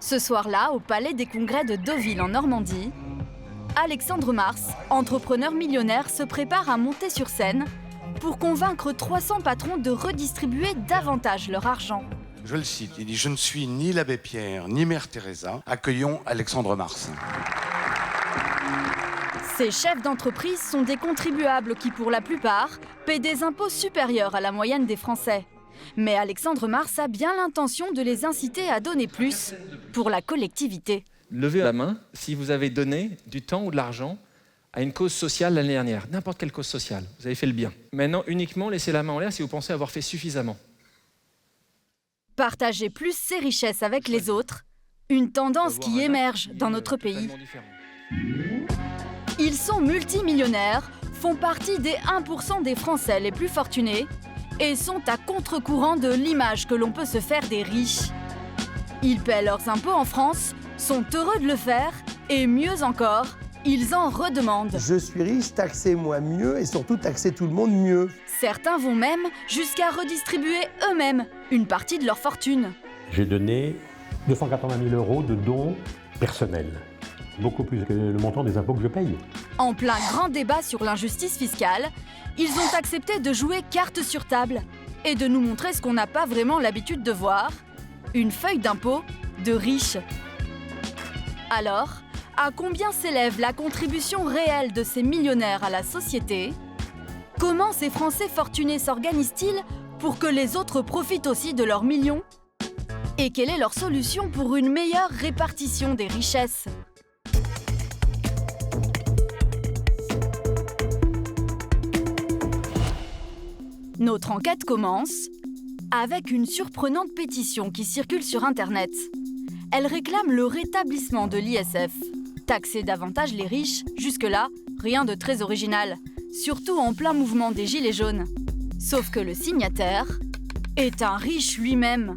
Ce soir-là, au Palais des Congrès de Deauville en Normandie, Alexandre Mars, entrepreneur millionnaire, se prépare à monter sur scène pour convaincre 300 patrons de redistribuer davantage leur argent. Je le cite, il dit « Je ne suis ni l'abbé Pierre, ni Mère Teresa. Accueillons Alexandre Mars. » Ces chefs d'entreprise sont des contribuables qui, pour la plupart, paient des impôts supérieurs à la moyenne des Français. Mais Alexandre Mars a bien l'intention de les inciter à donner plus pour la collectivité. Levez la main si vous avez donné du temps ou de l'argent à une cause sociale l'année dernière, n'importe quelle cause sociale, vous avez fait le bien. Maintenant, uniquement laissez la main en l'air si vous pensez avoir fait suffisamment. Partager plus ses richesses avec les autres, une tendance qui émerge dans notre pays. Ils sont multimillionnaires, font partie des 1% des Français les plus fortunés et sont à contre-courant de l'image que l'on peut se faire des riches. Ils paient leurs impôts en France, sont heureux de le faire et mieux encore, ils en redemandent. Je suis riche, taxez-moi mieux et surtout taxez tout le monde mieux. Certains vont même jusqu'à redistribuer eux-mêmes une partie de leur fortune. J'ai donné 280 000 € de dons personnels. Beaucoup plus que le montant des impôts que je paye. En plein grand débat sur l'injustice fiscale, ils ont accepté de jouer carte sur table et de nous montrer ce qu'on n'a pas vraiment l'habitude de voir, une feuille d'impôt de riches. Alors, à combien s'élève la contribution réelle de ces millionnaires à la société? Comment ces Français fortunés s'organisent-ils pour que les autres profitent aussi de leurs millions? Et quelle est leur solution pour une meilleure répartition des richesses? Notre enquête commence avec une surprenante pétition qui circule sur Internet. Elle réclame le rétablissement de l'ISF. Taxer davantage les riches, jusque-là, rien de très original, surtout en plein mouvement des Gilets jaunes. Sauf que le signataire est un riche lui-même.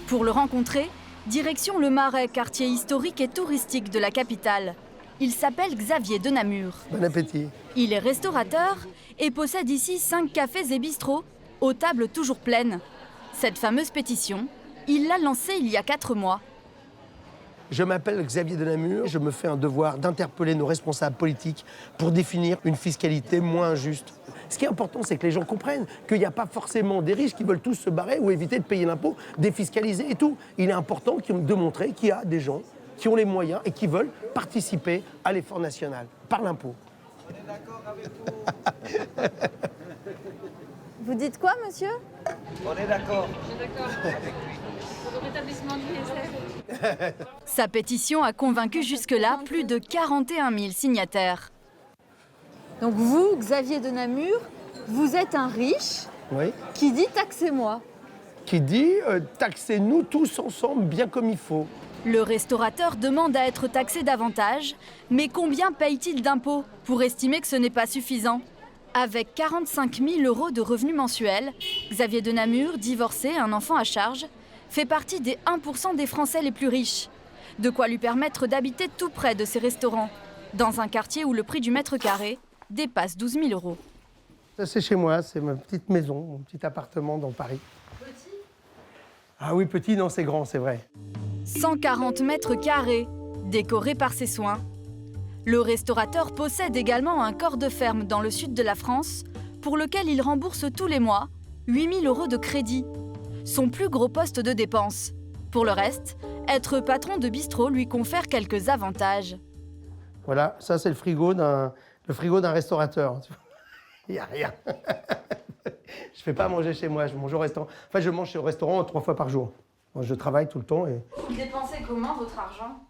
Pour le rencontrer, direction le Marais, quartier historique et touristique de la capitale. Il s'appelle Xavier de Namur. Bon appétit. Il est restaurateur et possède ici 5 cafés et bistrots, aux tables toujours pleines. Cette fameuse pétition, il l'a lancée il y a 4 mois. Je m'appelle Xavier de Namur. Je me fais un devoir d'interpeller nos responsables politiques pour définir une fiscalité moins injuste. Ce qui est important, c'est que les gens comprennent qu'il n'y a pas forcément des riches qui veulent tous se barrer ou éviter de payer l'impôt, défiscaliser et tout. Il est important de montrer qu'il y a des gens qui ont les moyens et qui veulent participer à l'effort national par l'impôt. On est d'accord avec vous. Vous dites quoi, monsieur? On est d'accord. Je suis d'accord avec lui. Pour le rétablissement de l'ISF. Sa pétition a convaincu jusque-là plus de 41 000 signataires. Donc vous, Xavier de Namur, vous êtes un riche Oui. qui dit « taxez-moi ». Qui dit taxez-nous tous ensemble bien comme il faut. Le restaurateur demande à être taxé davantage, mais combien paye-t-il d'impôts pour estimer que ce n'est pas suffisant? Avec 45 000 € de revenus mensuels, Xavier de Namur, divorcé, un enfant à charge, fait partie des 1% des Français les plus riches. De quoi lui permettre d'habiter tout près de ces restaurants, dans un quartier où le prix du mètre carré dépasse 12 000 €. Ça, c'est chez moi, c'est ma petite maison, mon petit appartement dans Paris. Petit? Ah oui, petit, non, c'est grand, c'est vrai. 140 mètres carrés, décorés par ses soins. Le restaurateur possède également un corps de ferme dans le sud de la France, pour lequel il rembourse tous les mois 8 000 € de crédit. Son plus gros poste de dépense. Pour le reste, être patron de bistrot lui confère quelques avantages. Voilà, ça c'est le frigo d'un restaurateur. Il n'y a rien. Je ne fais pas manger chez moi, je mange au restaurant. Enfin, je mange au restaurant 3 fois par jour. Moi, je travaille tout le temps. Et... Vous dépensez comment votre argent?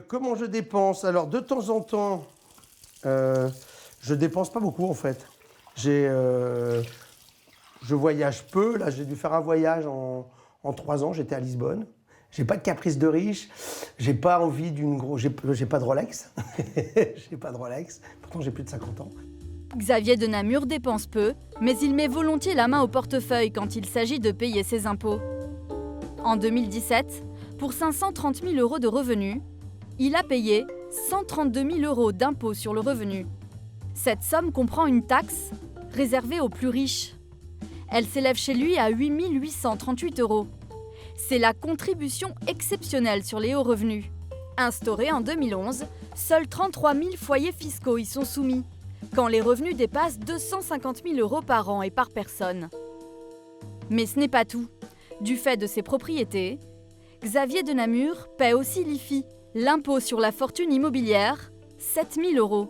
Comment je dépense? Alors, de temps en temps, je dépense pas beaucoup en fait. Je voyage peu. Là, j'ai dû faire un voyage en 3 ans. J'étais à Lisbonne. J'ai pas de caprice de riche. J'ai pas envie d'une grosse. J'ai pas de Rolex. J'ai pas de Rolex. Pourtant, j'ai plus de 50 ans. Xavier de Namur dépense peu, mais il met volontiers la main au portefeuille quand il s'agit de payer ses impôts. En 2017, pour 530 000 € de revenus, il a payé 132 000 € d'impôts sur le revenu. Cette somme comprend une taxe réservée aux plus riches. Elle s'élève chez lui à 8 838 €. c'est la contribution exceptionnelle sur les hauts revenus. Instaurée en 2011, seuls 33 000 foyers fiscaux y sont soumis, quand les revenus dépassent 250 000 € par an et par personne. Mais ce n'est pas tout. Du fait de ses propriétés, Xavier de Namur paie aussi l'IFI, l'impôt sur la fortune immobilière, 7 000 €.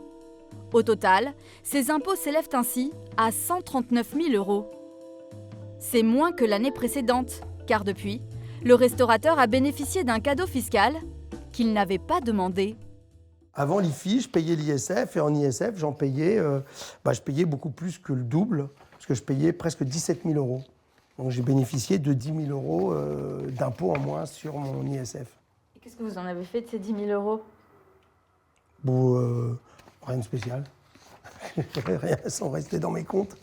Au total, ces impôts s'élèvent ainsi à 139 000 €. C'est moins que l'année précédente, car depuis, le restaurateur a bénéficié d'un cadeau fiscal qu'il n'avait pas demandé. Avant l'IFI, je payais l'ISF et en ISF, je payais beaucoup plus que le double, parce que je payais presque 17 000 €. Donc j'ai bénéficié de 10 000 € d'impôts en moins sur mon ISF. Et qu'est-ce que vous en avez fait de ces 10 000 €? Bon, rien de spécial. Rien, sont restés dans mes comptes.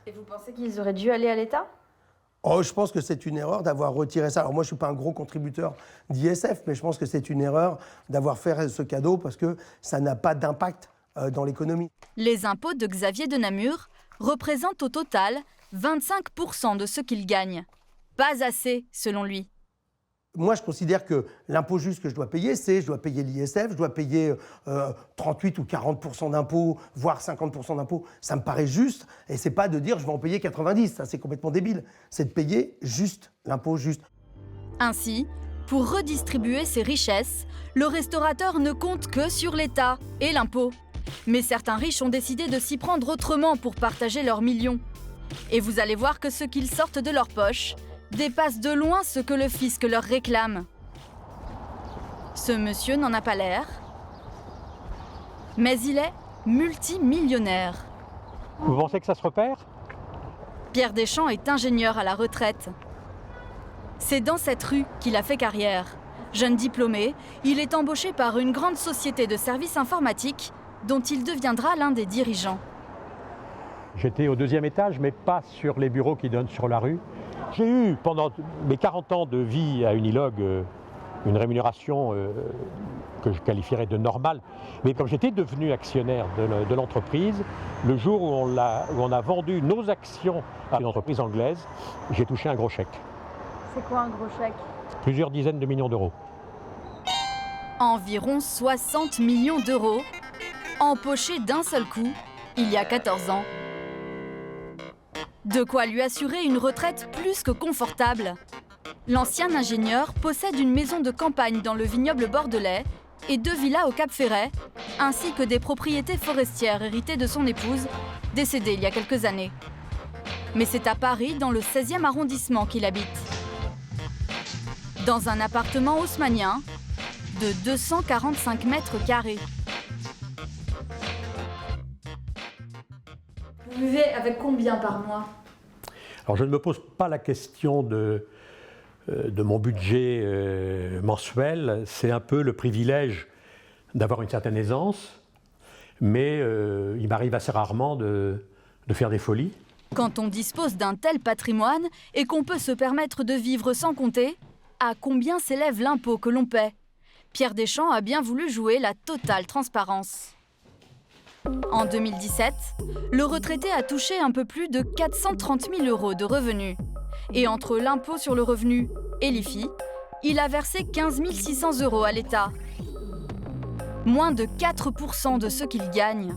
Et vous pensez qu'ils auraient dû aller à l'État? Oh, je pense que c'est une erreur d'avoir retiré ça. Alors moi, je ne suis pas un gros contributeur d'ISF, mais je pense que c'est une erreur d'avoir fait ce cadeau parce que ça n'a pas d'impact dans l'économie. Les impôts de Xavier de Namur représentent au total 25% de ce qu'il gagne. Pas assez, selon lui. Moi, je considère que l'impôt juste que je dois payer, c'est je dois payer l'ISF, je dois payer 38 ou 40% d'impôts, voire 50% d'impôts. Ça me paraît juste. Et c'est pas de dire je vais en payer 90, ça c'est complètement débile. C'est de payer juste, l'impôt juste. Ainsi, pour redistribuer ses richesses, le restaurateur ne compte que sur l'État et l'impôt. Mais certains riches ont décidé de s'y prendre autrement pour partager leurs millions. Et vous allez voir que ce qu'ils sortent de leur poche dépasse de loin ce que le fisc leur réclame. Ce monsieur n'en a pas l'air, mais il est multimillionnaire. Vous pensez que ça se repère? Pierre Deschamps est ingénieur à la retraite. C'est dans cette rue qu'il a fait carrière. Jeune diplômé, il est embauché par une grande société de services informatiques dont il deviendra l'un des dirigeants. J'étais au 2e étage, mais pas sur les bureaux qui donnent sur la rue. J'ai eu, pendant mes 40 ans de vie à Unilog, une rémunération que je qualifierais de normale. Mais quand j'étais devenu actionnaire de l'entreprise, le jour où on a vendu nos actions à une entreprise anglaise, j'ai touché un gros chèque. C'est quoi un gros chèque? Plusieurs dizaines de millions d'euros. Environ 60 millions d'euros, empochés d'un seul coup, il y a 14 ans. De quoi lui assurer une retraite plus que confortable. L'ancien ingénieur possède une maison de campagne dans le vignoble bordelais et 2 villas au Cap-Ferret, ainsi que des propriétés forestières héritées de son épouse, décédée il y a quelques années. Mais c'est à Paris, dans le 16e arrondissement, qu'il habite. Dans un appartement haussmannien de 245 mètres carrés. Vous vivez avec combien par mois? Alors je ne me pose pas la question de mon budget mensuel. C'est un peu le privilège d'avoir une certaine aisance, mais il m'arrive assez rarement de faire des folies. Quand on dispose d'un tel patrimoine et qu'on peut se permettre de vivre sans compter, à combien s'élève l'impôt que l'on paie? Pierre Deschamps a bien voulu jouer la totale transparence. En 2017, le retraité a touché un peu plus de 430 000 € de revenus. Et entre l'impôt sur le revenu et l'IFI, il a versé 15 600 € à l'État. Moins de 4% de ce qu'il gagne.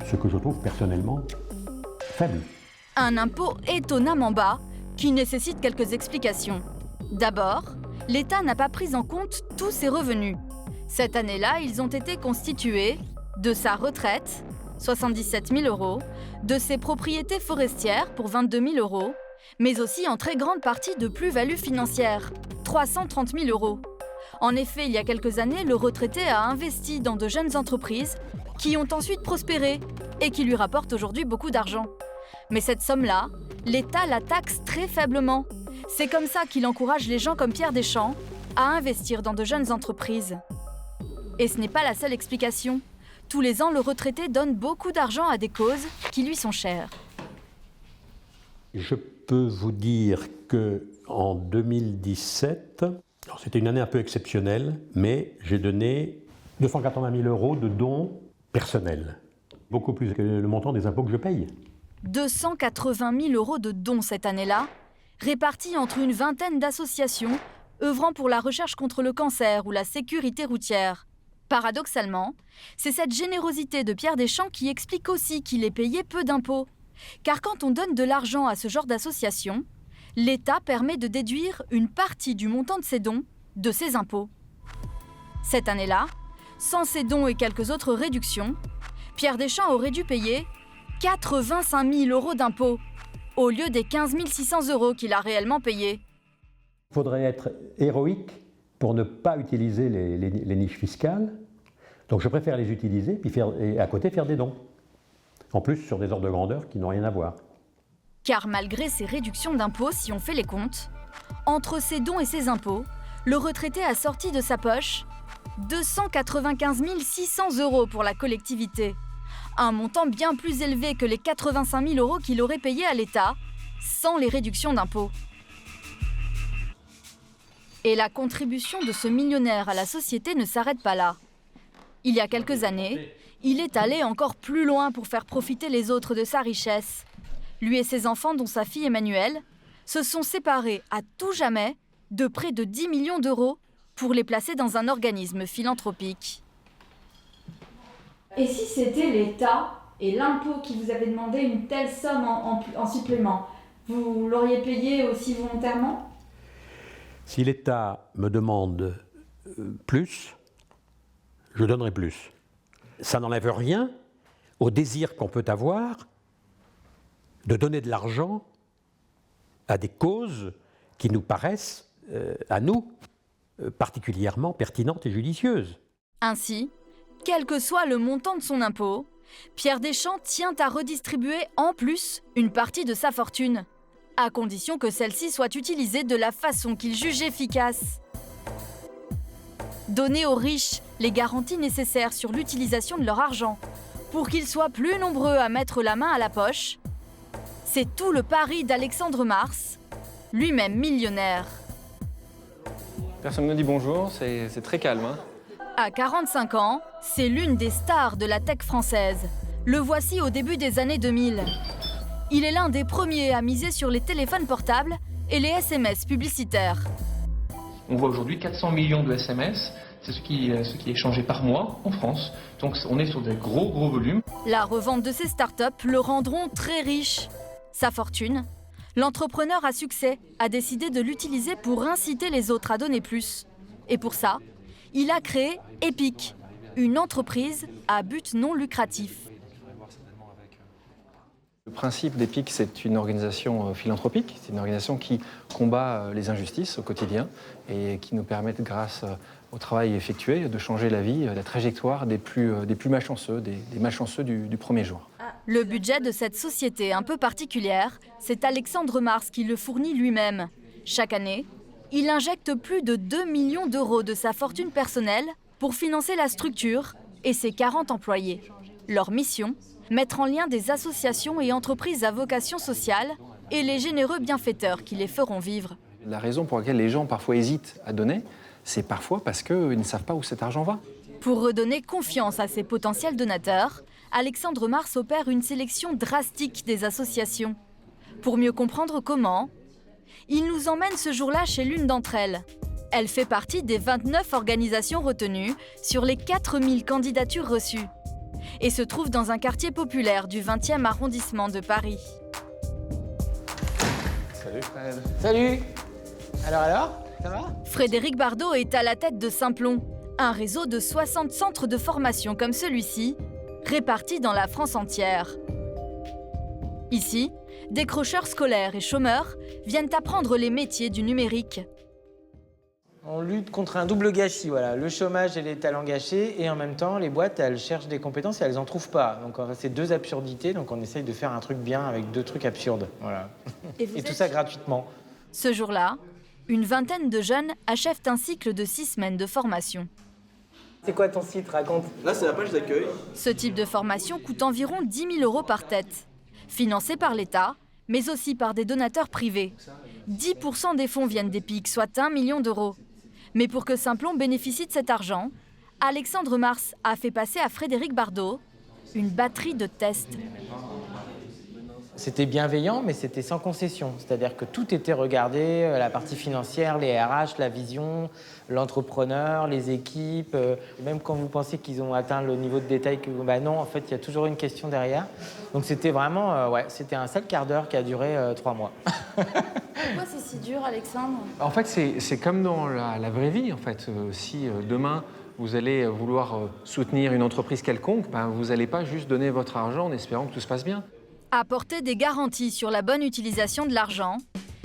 Ce que je trouve personnellement faible. Un impôt étonnamment bas qui nécessite quelques explications. D'abord, l'État n'a pas pris en compte tous ses revenus. Cette année-là, ils ont été constitués de sa retraite, 77 000 €, de ses propriétés forestières pour 22 000 €, mais aussi en très grande partie de plus-value financière, 330 000 €. En effet, il y a quelques années, le retraité a investi dans de jeunes entreprises qui ont ensuite prospéré et qui lui rapportent aujourd'hui beaucoup d'argent. Mais cette somme-là, l'État la taxe très faiblement. C'est comme ça qu'il encourage les gens comme Pierre Deschamps à investir dans de jeunes entreprises. Et ce n'est pas la seule explication. Tous les ans, le retraité donne beaucoup d'argent à des causes qui lui sont chères. Je peux vous dire qu'en 2017, c'était une année un peu exceptionnelle, mais j'ai donné 280 000 € de dons personnels. Beaucoup plus que le montant des impôts que je paye. 280 000 € de dons cette année-là, répartis entre une vingtaine d'associations œuvrant pour la recherche contre le cancer ou la sécurité routière. Paradoxalement, c'est cette générosité de Pierre Deschamps qui explique aussi qu'il est payé peu d'impôts. Car quand on donne de l'argent à ce genre d'association, l'État permet de déduire une partie du montant de ses dons de ses impôts. Cette année-là, sans ces dons et quelques autres réductions, Pierre Deschamps aurait dû payer 85 000 € d'impôts, au lieu des 15 600 € qu'il a réellement payés. Il faudrait être héroïque pour ne pas utiliser les niches fiscales. Donc je préfère les utiliser et à côté faire des dons. En plus sur des ordres de grandeur qui n'ont rien à voir. Car malgré ces réductions d'impôts, si on fait les comptes, entre ses dons et ses impôts, le retraité a sorti de sa poche 295 600 € pour la collectivité. Un montant bien plus élevé que les 85 000 € qu'il aurait payé à l'État, sans les réductions d'impôts. Et la contribution de ce millionnaire à la société ne s'arrête pas là. Il y a quelques années, il est allé encore plus loin pour faire profiter les autres de sa richesse. Lui et ses enfants, dont sa fille Emmanuelle, se sont séparés à tout jamais de près de 10 millions d'euros pour les placer dans un organisme philanthropique. Et si c'était l'État et l'impôt qui vous avait demandé une telle somme en supplément, vous l'auriez payé aussi volontairement ? Si l'État me demande plus, je donnerai plus. Ça n'enlève rien au désir qu'on peut avoir de donner de l'argent à des causes qui nous paraissent, à nous, particulièrement pertinentes et judicieuses. Ainsi, quel que soit le montant de son impôt, Pierre Deschamps tient à redistribuer en plus une partie de sa fortune, à condition que celle-ci soit utilisée de la façon qu'il juge efficace. Donner aux riches les garanties nécessaires sur l'utilisation de leur argent pour qu'ils soient plus nombreux à mettre la main à la poche, c'est tout le pari d'Alexandre Mars, lui-même millionnaire. Personne ne me dit bonjour, c'est très calme. Hein. À 45 ans, c'est l'une des stars de la tech française. Le voici au début des années 2000. Il est l'un des premiers à miser sur les téléphones portables et les SMS publicitaires. On voit aujourd'hui 400 millions de SMS, c'est ce qui est échangé par mois en France. Donc on est sur des gros volumes. La revente de ces startups le rendront très riche. Sa fortune, l'entrepreneur à succès a décidé de l'utiliser pour inciter les autres à donner plus. Et pour ça, il a créé Epic, une entreprise à but non lucratif. Le principe d'Epic, c'est une organisation philanthropique, c'est une organisation qui combat les injustices au quotidien et qui nous permet, grâce au travail effectué, de changer la vie, la trajectoire des plus malchanceux, des malchanceux du premier jour. Le budget de cette société un peu particulière, c'est Alexandre Mars qui le fournit lui-même. Chaque année, il injecte plus de 2 millions d'euros de sa fortune personnelle pour financer la structure et ses 40 employés. Leur mission ? Mettre en lien des associations et entreprises à vocation sociale et les généreux bienfaiteurs qui les feront vivre. La raison pour laquelle les gens parfois hésitent à donner, c'est parfois parce qu'ils ne savent pas où cet argent va. Pour redonner confiance à ses potentiels donateurs, Alexandre Mars opère une sélection drastique des associations. Pour mieux comprendre comment, il nous emmène ce jour-là chez l'une d'entre elles. Elle fait partie des 29 organisations retenues sur les 4000 candidatures reçues et se trouve dans un quartier populaire du 20e arrondissement de Paris. Salut Fred. Salut. Alors, ça va? Frédéric Bardot est à la tête de Simplon, un réseau de 60 centres de formation comme celui-ci, répartis dans la France entière. Ici, décrocheurs scolaires et chômeurs viennent apprendre les métiers du numérique. On lutte contre un double gâchis, voilà, le chômage et les talents gâchés, et en même temps, les boîtes, elles cherchent des compétences et elles n'en trouvent pas. Donc c'est deux absurdités, donc on essaye de faire un truc bien avec deux trucs absurdes, voilà. Et tout ça gratuitement. Ce jour-là, une vingtaine de jeunes achèvent un cycle de 6 semaines de formation. C'est quoi ton site, raconte? Là, c'est la page d'accueil. Ce type de formation coûte environ 10 000 € par tête, financé par l'État, mais aussi par des donateurs privés. 10% des fonds viennent d'Epic, soit 1 million d'euros. Mais pour que Simplon bénéficie de cet argent, Alexandre Mars a fait passer à Frédéric Bardot une batterie de tests. C'était bienveillant, mais c'était sans concession. C'est-à-dire que tout était regardé, la partie financière, les RH, la vision, l'entrepreneur, les équipes. Même quand vous pensez qu'ils ont atteint le niveau de détail, non, en fait, il y a toujours une question derrière. Donc c'était vraiment, c'était un sale quart d'heure qui a duré 3 mois. Pourquoi c'est si dur, Alexandre? En fait, c'est comme dans la vraie vie. En fait, si demain vous allez vouloir soutenir une entreprise quelconque, vous n'allez pas juste donner votre argent en espérant que tout se passe bien. Apporter des garanties sur la bonne utilisation de l'argent,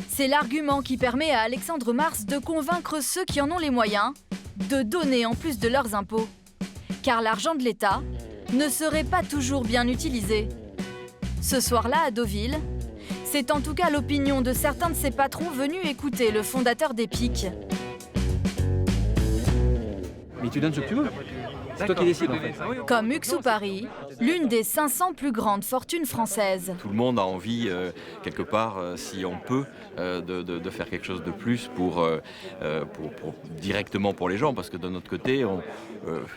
c'est l'argument qui permet à Alexandre Mars de convaincre ceux qui en ont les moyens de donner en plus de leurs impôts. Car l'argent de l'État ne serait pas toujours bien utilisé. Ce soir-là, à Deauville, c'est en tout cas l'opinion de certains de ses patrons venus écouter le fondateur d'Epic. Mais tu donnes ce que tu veux. C'est toi qui décides en fait. Comme Hugues Soupari, l'une des 500 plus grandes fortunes françaises. Tout le monde a envie, quelque part, si on peut, de faire quelque chose de plus directement pour les gens. Parce que de notre côté,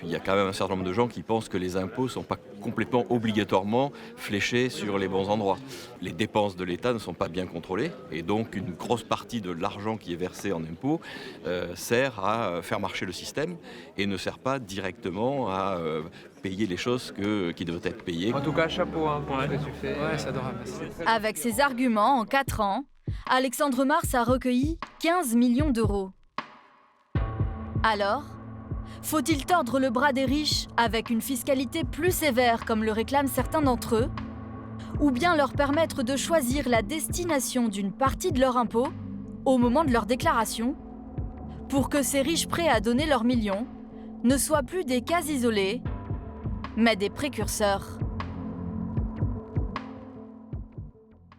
il y a quand même un certain nombre de gens qui pensent que les impôts ne sont pas complètement obligatoirement fléchés sur les bons endroits. Les dépenses de l'État ne sont pas bien contrôlées et donc une grosse partie de l'argent qui est versé en impôts sert à faire marcher le système et ne sert pas directement à payer les choses qui devraient être payées. En tout cas, chapeau pour ce que tu fais. Ouais, c'est adorable. Avec ses arguments, en 4 ans, Alexandre Mars a recueilli 15 millions d'euros. Alors, faut-il tordre le bras des riches avec une fiscalité plus sévère comme le réclament certains d'entre eux? Ou bien leur permettre de choisir la destination d'une partie de leur impôt au moment de leur déclaration pour que ces riches prêts à donner leurs millions ne soient plus des cas isolés, mais des précurseurs?